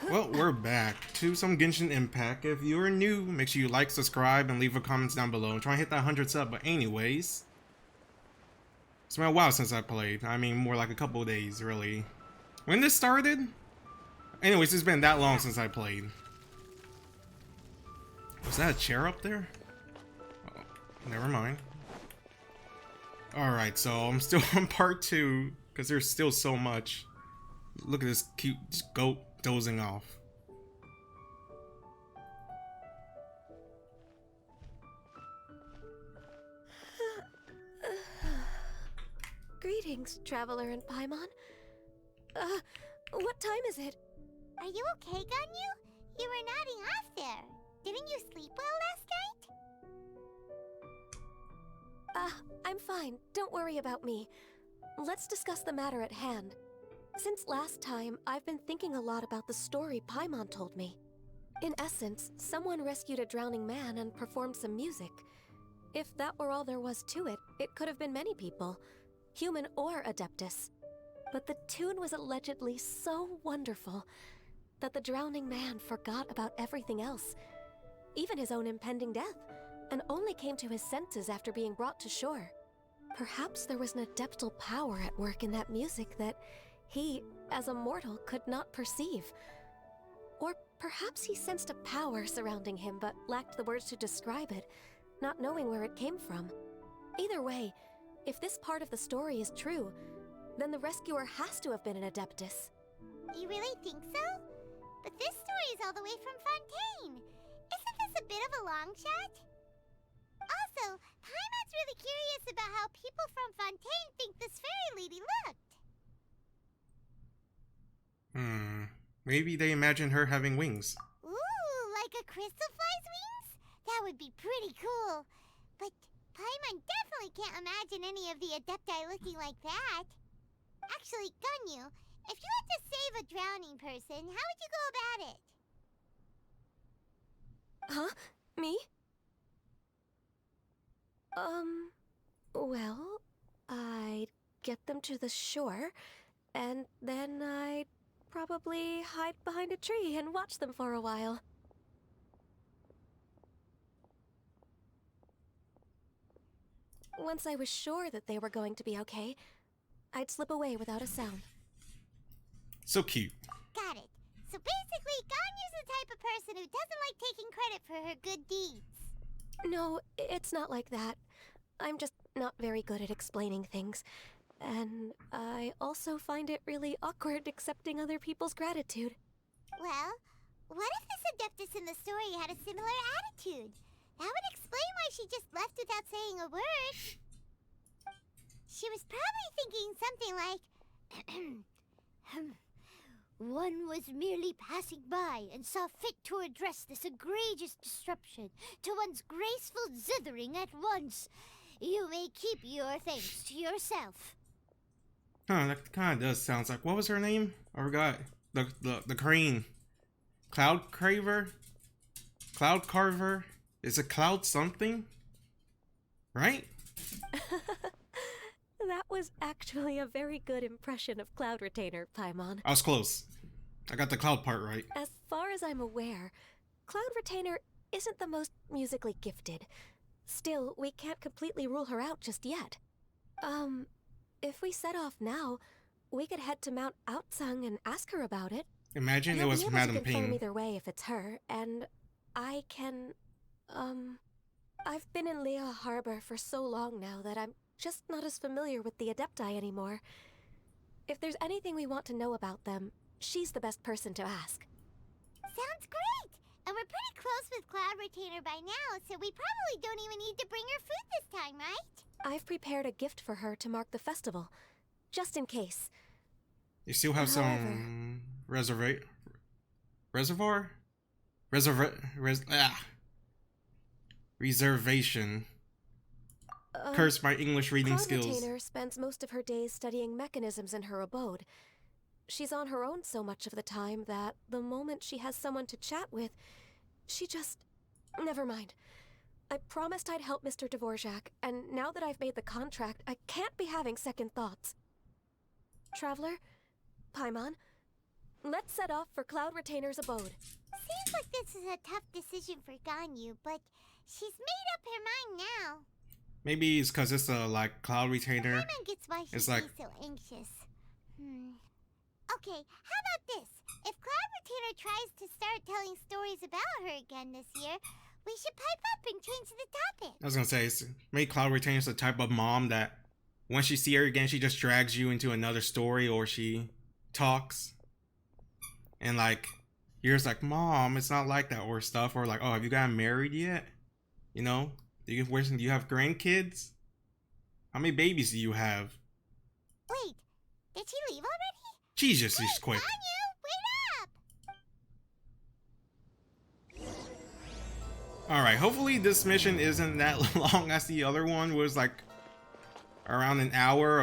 Well, we're back to some Genshin Impact. If you're new, make sure you like, subscribe, and leave a comments down below. I'm trying to hit that 100 sub, but anyways. It's been a while since I played. I mean, more like a couple of days, really. When this started? Anyways, it's been that long since I played. Was that a chair up there? Oh, never mind. Alright, so I'm still on part 2, because there's still so much. Look at this cute goat dozing off. Greetings, Traveler and Paimon. What time is it? Are you okay, Ganyu? You were nodding off there. Didn't you sleep well last night? I'm fine. Don't worry about me. Let's discuss the matter at hand. Since last time, I've been thinking a lot about the story Paimon told me. In essence, someone rescued a drowning man and performed some music. If that were all there was to it, it could have been many people, human or Adeptus. But the tune was allegedly so wonderful that the drowning man forgot about everything else, even his own impending death, and only came to his senses after being brought to shore. Perhaps there was an adeptal power at work in that music that he, as a mortal, could not perceive. Or perhaps he sensed a power surrounding him but lacked the words to describe it, not knowing where it came from. Either way, if this part of the story is true, then the rescuer has to have been an Adeptus. You really think so? But this story is all the way from Fontaine. Isn't this a bit of a long shot? Also, Paimon's really curious about how people from Fontaine think this fairy lady looked. Maybe they imagine her having wings. Ooh, like a crystal fly's wings? That would be pretty cool. But Paimon definitely can't imagine any of the Adepti looking like that. Actually, Ganyu, if you had to save a drowning person, how would you go about it? Huh? Me? Well, I'd get them to the shore, and then I'd probably hide behind a tree and watch them for a while. Once I was sure that they were going to be okay, I'd slip away without a sound. So cute. Got it. So basically, Ganyu's the type of person who doesn't like taking credit for her good deeds. No, it's not like that. I'm just not very good at explaining things. And I also find it really awkward accepting other people's gratitude. Well, what if this Adeptus in the story had a similar attitude? That would explain why she just left without saying a word. She was probably thinking something like, One was merely passing by and saw fit to address this egregious disruption to one's graceful zithering at once. You may keep your thanks to yourself. Huh, that kind of does sound like, what was her name? I forgot. The crane. Cloud Craver? Cloud Carver? Is it Cloud something? Right? That was actually a very good impression of Cloud Retainer, Paimon. I was close. I got the cloud part right. As far as I'm aware, Cloud Retainer isn't the most musically gifted. Still, we can't completely rule her out just yet. If we set off now, we could head to Mount Outsung and ask her about it. Imagine it was Madam Ping. Ping. Either way if it's her, and I can, I've been in Liyue Harbor for so long now that I'm just not as familiar with the Adepti anymore. If there's anything we want to know about them, she's the best person to ask. Sounds great! And we're pretty close with Cloud Retainer by now, so we probably don't even need to bring her food this time, right? I've prepared a gift for her to mark the festival, just in case. You still have some reservation. Curse my English reading skills. Cloud Retainer spends most of her days studying mechanisms in her abode. She's on her own so much of the time that the moment she has someone to chat with, she just... Never mind. I promised I'd help Mr. Dvorak, and now that I've made the contract, I can't be having second thoughts. Traveler, Paimon, Let's set off for Cloud Retainer's abode. Seems like this is a tough decision for Ganyu, but she's made up her mind now. Maybe it's because it's a like Cloud Retainer. Paimon gets why she's It's like so anxious. Okay, how about this? If Cloud Retainer tries to start telling stories about her again this year, we should pipe up and change the topic. I was gonna say, maybe Cloud Retainer's the type of mom that once you see her again, she just drags you into another story, or she talks and like you're just like, Mom, it's not like that, or stuff, or like, oh, have you gotten married yet? You know, do you have grandkids? How many babies do you have? Wait, did she leave already? Jesus, she's quick. Ganyu, wait up! Alright, hopefully this mission isn't that long as the other one was like around an hour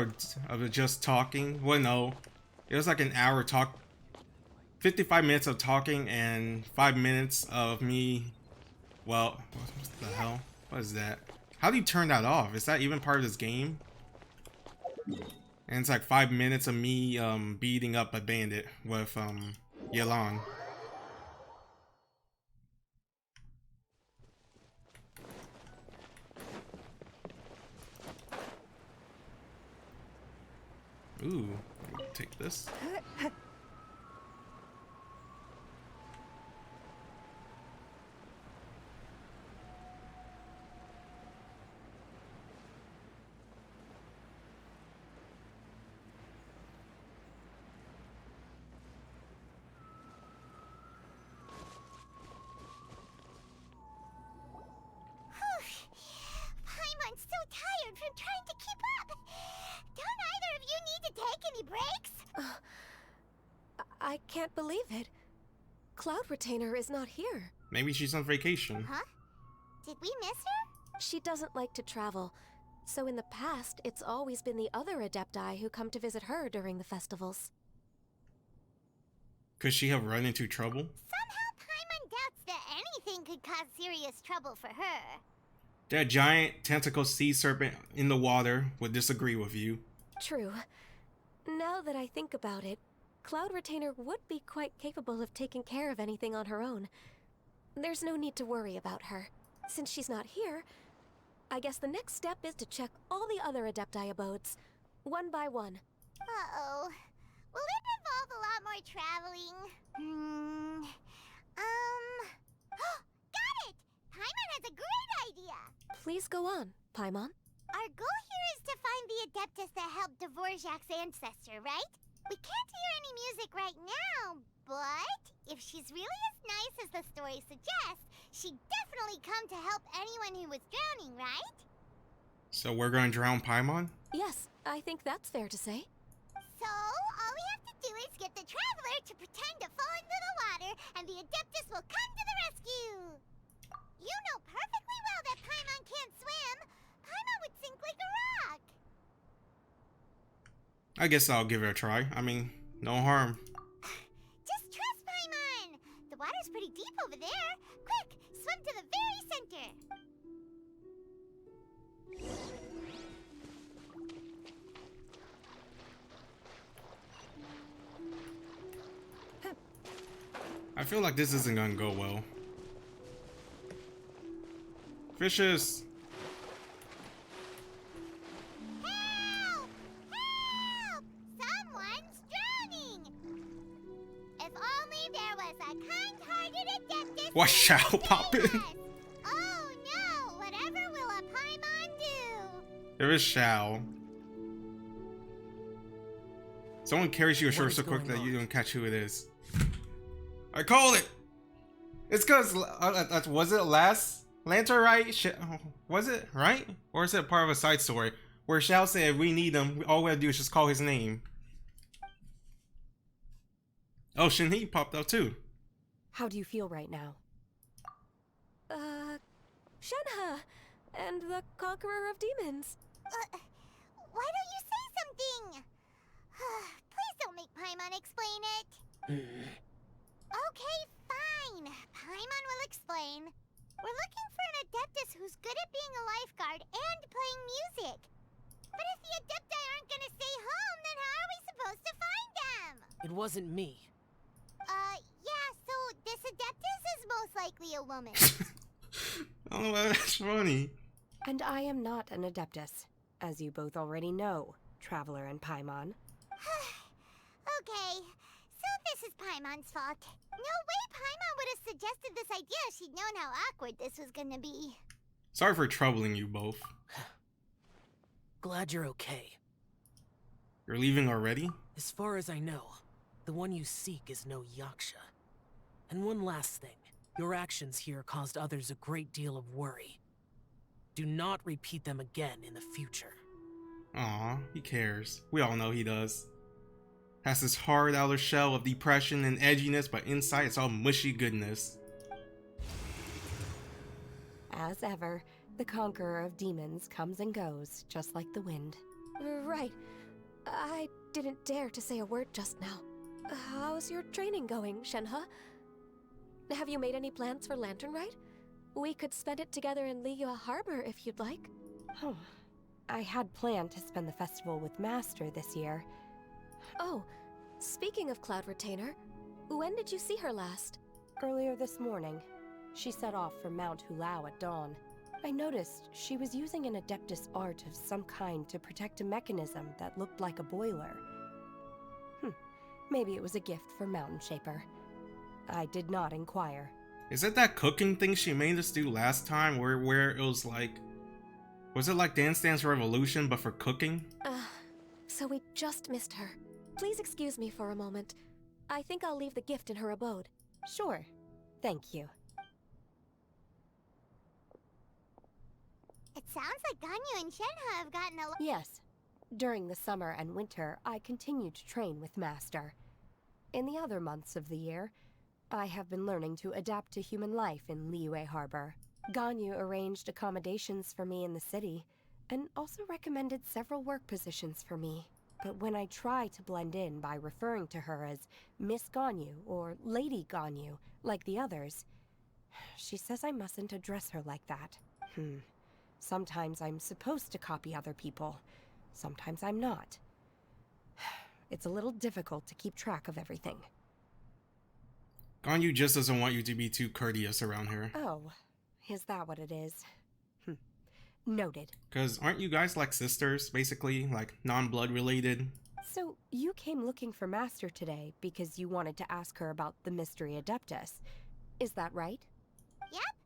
of just talking. Well, no, it was like an hour 55 minutes of talking and 5 minutes of me. Well, what the hell? What is that? How do you turn that off? Is that even part of this game? And it's like 5 minutes of me beating up a bandit with Yelan. Ooh, take this. Paimon's so tired from trying to keep up. Don't either of you need to take any breaks? I can't believe it. Cloud Retainer is not here. Maybe she's on vacation. Huh? Did we miss her? She doesn't like to travel, so in the past, it's always been the other Adepti who come to visit her during the festivals. Could she have run into trouble? Somehow Paimon doubts that anything could cause serious trouble for her. That giant tentacle sea serpent in the water would disagree with you. True. Now that I think about it, Cloud Retainer would be quite capable of taking care of anything on her own. There's no need to worry about her. Since she's not here, I guess the next step is to check all the other Adepti abodes, one by one. Uh-oh. Will it involve a lot more traveling? Got it! Paimon has a great idea! Please go on, Paimon. Our goal here is to find the Adeptus that helped Dvorak's ancestor, right? We can't hear any music right now, but if she's really as nice as the story suggests, she'd definitely come to help anyone who was drowning, right? So we're gonna drown Paimon? Yes, I think that's fair to say. So, all we have to do is get the Traveler to pretend to fall into the water, and the Adeptus will come to the rescue! You know perfectly well that Paimon can't swim! Paimon would sink like a rock! I guess I'll give it a try. I mean, no harm. Just trust Paimon! The water's pretty deep over there. Quick, swim to the very center! I feel like this isn't gonna go well. Fishes! Help! Help! Someone's drowning! If only there was a kind-hearted Adeptus. What shall pop in? Oh no! Whatever will a Paimon do? There is Shao. Someone carries you ashore What is so quick going that on? you don't catch who it is. I called it! It's cause, was it last Lantern, right? Was it, right? Or is it part of a side story? Where Shao said if we need him, all we have to do is just call his name. Oh, Shinhee popped up too. How do you feel right now? Shenhe, and the Conqueror of Demons. Why don't you say something? Please don't make Paimon explain it. Okay, fine. Paimon will explain. We're looking for an Adeptus who's good at being a lifeguard and playing music. But if the Adepti aren't gonna stay home, then how are we supposed to find them? It wasn't me. a woman. I don't know why that's funny. And I am not an Adeptus, as you both already know, Traveler and Paimon. Okay, so this is Paimon's fault. No way Paimon would have suggested this idea if she'd known how awkward this was gonna be. Sorry for troubling you both. Glad you're okay. You're leaving already? As far as I know, the one you seek is no yaksha. And one last thing. Your actions here caused others a great deal of worry. Do not repeat them again in the future. Aw, he cares. We all know he does. Has this hard outer shell of depression and edginess, but inside it's all mushy goodness. As ever, the conqueror of demons comes and goes, just like the wind. Right. I didn't dare to say a word just now. How's your training going, Shenhe? Have you made any plans for Lantern Rite? We could spend it together in Liyue Harbor if you'd like. Oh, I had planned to spend the festival with Master this year. Oh, speaking of Cloud Retainer, when did you see her last? Earlier this morning, she set off for Mount Hulao at dawn. I noticed she was using an Adeptus art of some kind to protect a mechanism that looked like a boiler. Maybe it was a gift for Mountain Shaper. I did not inquire. Is it that cooking thing she made us do last time where it was like... Was it like Dance Dance Revolution but for cooking? So we just missed her. Please excuse me for a moment. I think I'll leave the gift in her abode. Sure. Thank you. It sounds like Ganyu and Shenhe have gotten a lot. Yes. During the summer and winter, I continue to train with Master. In the other months of the year, I have been learning to adapt to human life in Liyue Harbor. Ganyu arranged accommodations for me in the city, and also recommended several work positions for me. But when I try to blend in by referring to her as Miss Ganyu or Lady Ganyu, like the others, she says I mustn't address her like that. Sometimes I'm supposed to copy other people. Sometimes I'm not. It's a little difficult to keep track of everything. Ganyu just doesn't want you to be too courteous around her. Oh, is that what it is? Noted. Because aren't you guys like sisters, basically? Like non-blood related? So, you came looking for Master today because you wanted to ask her about the Mystery Adeptus. Is that right? Yep.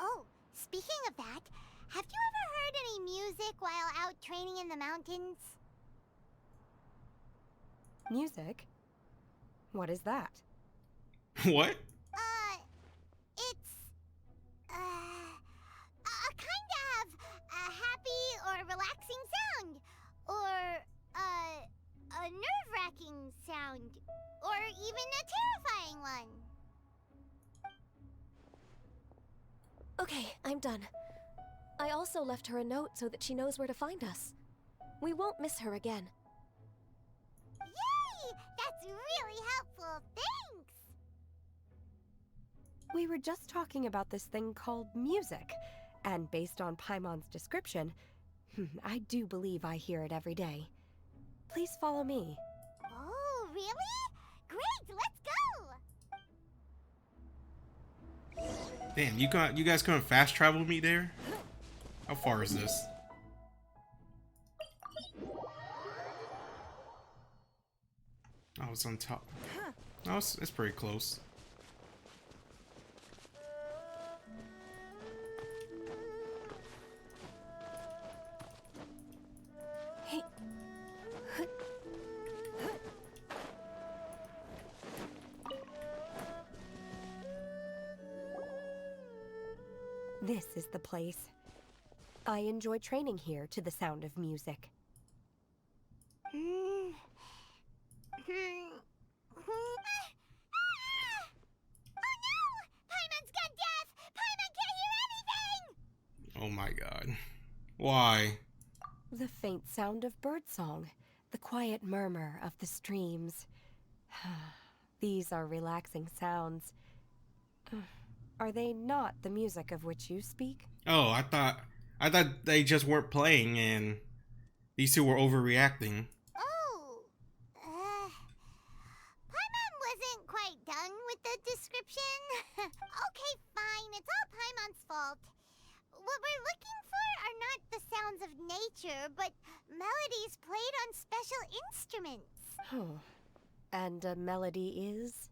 Oh, speaking of that, have you ever heard any music while out training in the mountains? Music? What is that? What? It's, a kind of a happy or relaxing sound, or, a nerve-wracking sound, or even a terrifying one. Okay, I'm done. I also left her a note so that she knows where to find us. We won't miss her again. Yay! That's really helpful, thanks! We were just talking about this thing called music, and based on Paimon's description, I do believe I hear it every day. Please follow me. Oh, really? Great, let's go! Damn, you guys couldn't fast travel me there? How far is this? Oh, it's on top. Oh, it's pretty close. Hey. This is the place. I enjoy training here to the sound of music. Oh no! Paimon's gone deaf! Paimon can't hear anything! Oh my god. Why? The faint sound of birdsong, the quiet murmur of the streams. These are relaxing sounds. Are they not the music of which you speak? Oh, I thought they just weren't playing and these two were overreacting. Oh, Paimon wasn't quite done with the description. What we're looking for are not the sounds of nature, but melodies played on special instruments. Oh. And a melody is?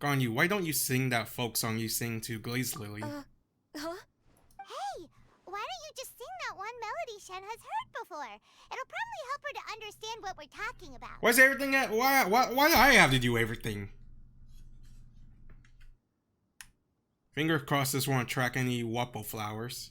Ganyu, why don't you sing that folk song you sing to Glaze Lily? Huh? Hey, why don't you just sing that one melody Shen has heard before? It'll probably help her to understand what we're talking about. Why's everything at, why do I have to do everything? Finger crossed this won't attract any Wapo flowers.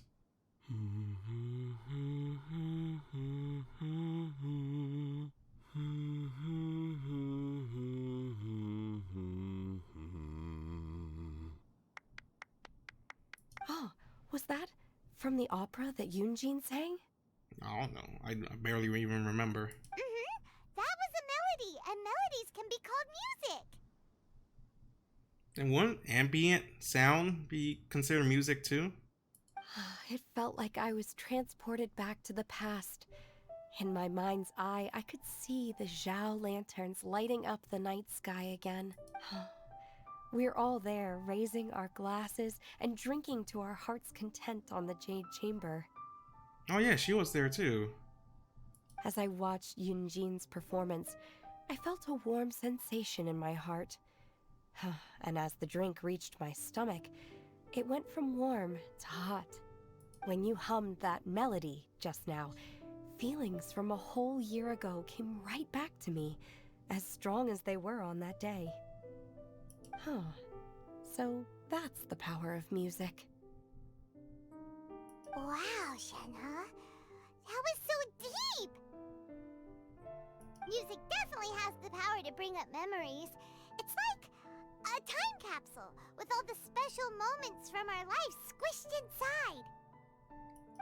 Oh, was that from the opera that Yunjin sang? I don't know. I barely even remember. That was a melody, and melodies can be called music. And wouldn't ambient sound be considered music too? It felt like I was transported back to the past. In my mind's eye, I could see the Zhao lanterns lighting up the night sky again. We're all there, raising our glasses and drinking to our heart's content on the Jade Chamber. Oh yeah, she was there too. As I watched Yunjin's performance, I felt a warm sensation in my heart. And as the drink reached my stomach, it went from warm to hot. When you hummed that melody just now, feelings from a whole year ago came right back to me, as strong as they were on that day. So that's the power of music. Wow, Shenhe. That was so deep! Music definitely has the power to bring up memories. It's like a time capsule with all the special moments from our lives squished inside.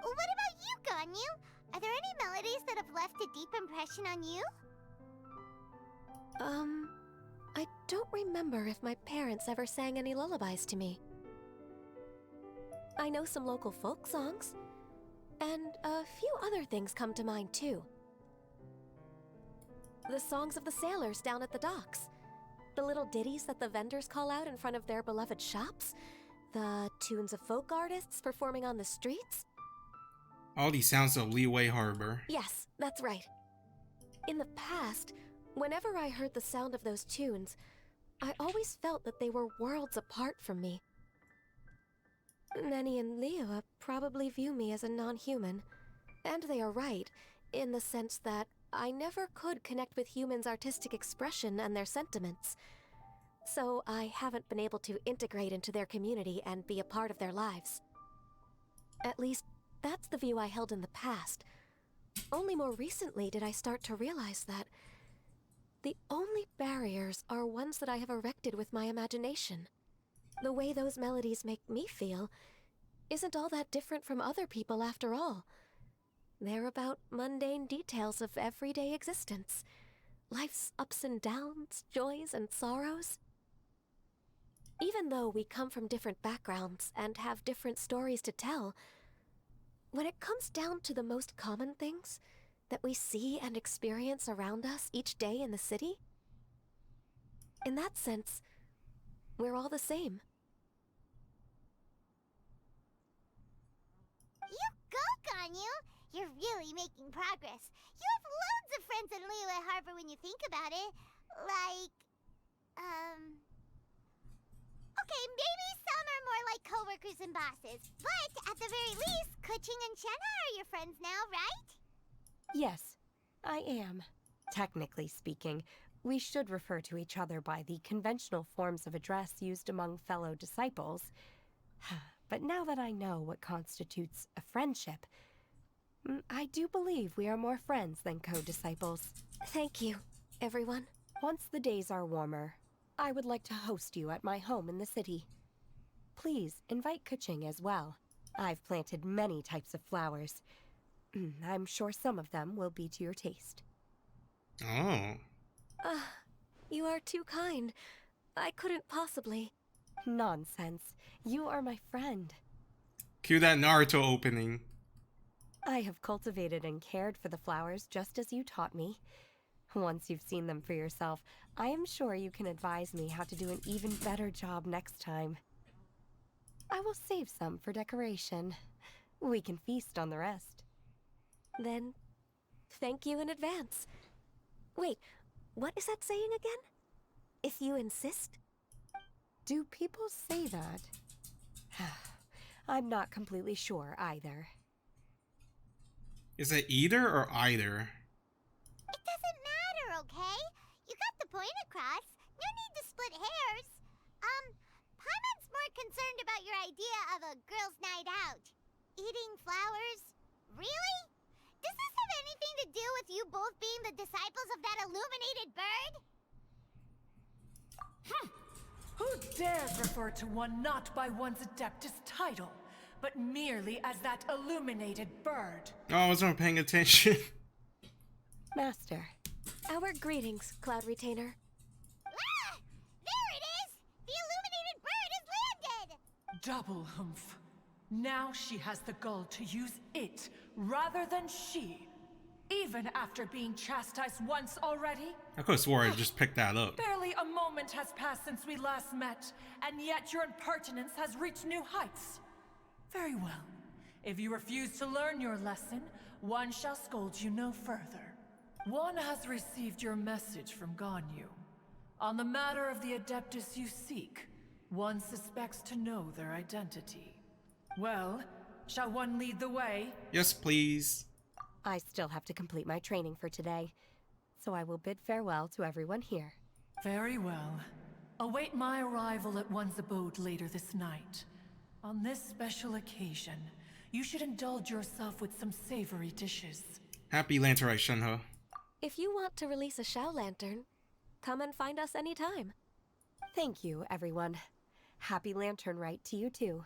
What about you, Ganyu? Are there any melodies that have left a deep impression on you? I don't remember if my parents ever sang any lullabies to me. I know some local folk songs, and a few other things come to mind too. The songs of the sailors down at the docks, the little ditties that the vendors call out in front of their beloved shops, the tunes of folk artists performing on the streets. All these sounds of Liyue Harbor. Yes, that's right. In the past, whenever I heard the sound of those tunes, I always felt that they were worlds apart from me. Nenny and Liyue probably view me as a non-human, and they are right, in the sense that I never could connect with humans' artistic expression and their sentiments. So I haven't been able to integrate into their community and be a part of their lives. At least, that's the view I held in the past. Only more recently did I start to realize that the only barriers are ones that I have erected with my imagination. The way those melodies make me feel isn't all that different from other people after all. They're about mundane details of everyday existence. Life's ups and downs, joys and sorrows. Even though we come from different backgrounds and have different stories to tell, when it comes down to the most common things that we see and experience around us each day in the city, in that sense, we're all the same. You go, Ganyu! You're really making progress. You have loads of friends in Liyue Harbor when you think about it. Like, okay, maybe some are more like coworkers and bosses. But at the very least, Keqing and Shenhe are your friends now, right? Yes, I am. Technically speaking, we should refer to each other by the conventional forms of address used among fellow disciples. But now that I know what constitutes a friendship, I do believe we are more friends than co-disciples. Thank you, everyone. Once the days are warmer, I would like to host you at my home in the city. Please invite Keqing as well. I've planted many types of flowers. I'm sure some of them will be to your taste. Oh. You are too kind. I couldn't possibly. Nonsense. You are my friend. Cue that Naruto opening. I have cultivated and cared for the flowers just as you taught me. Once you've seen them for yourself, I am sure you can advise me how to do an even better job next time. I will save some for decoration. We can feast on the rest. Then, thank you in advance. Wait, what is that saying again? If you insist? Do people say that? I'm not completely sure either. Is it either or either? It doesn't matter, okay? You got the point across. No need to split hairs. Paimon's more concerned about your idea of a girls' night out. Eating flowers? Really? Does this have anything to do with you both being the disciples of that illuminated bird? Who dares refer to one not by one's Adeptus title, but merely as that illuminated bird? Oh, I wasn't paying attention. Master. Our greetings, Cloud Retainer. Ah! There it is! The illuminated bird has landed! Double humph. Now she has the gall to use it rather than she. Even after being chastised once already? I could have swore I just picked that up. Barely a moment has passed since we last met, and yet your impertinence has reached new heights. Very well. If you refuse to learn your lesson, one shall scold you no further. One has received your message from Ganyu. On the matter of the Adeptus you seek, one suspects to know their identity. Well, shall one lead the way? Yes, please. I still have to complete my training for today, so I will bid farewell to everyone here. Very well. Await my arrival at one's abode later this night. On this special occasion, you should indulge yourself with some savory dishes. Happy Lantern Rite, Shenhe. If you want to release a Shao Lantern, come and find us anytime. Thank you, everyone. Happy Lantern Rite to you too.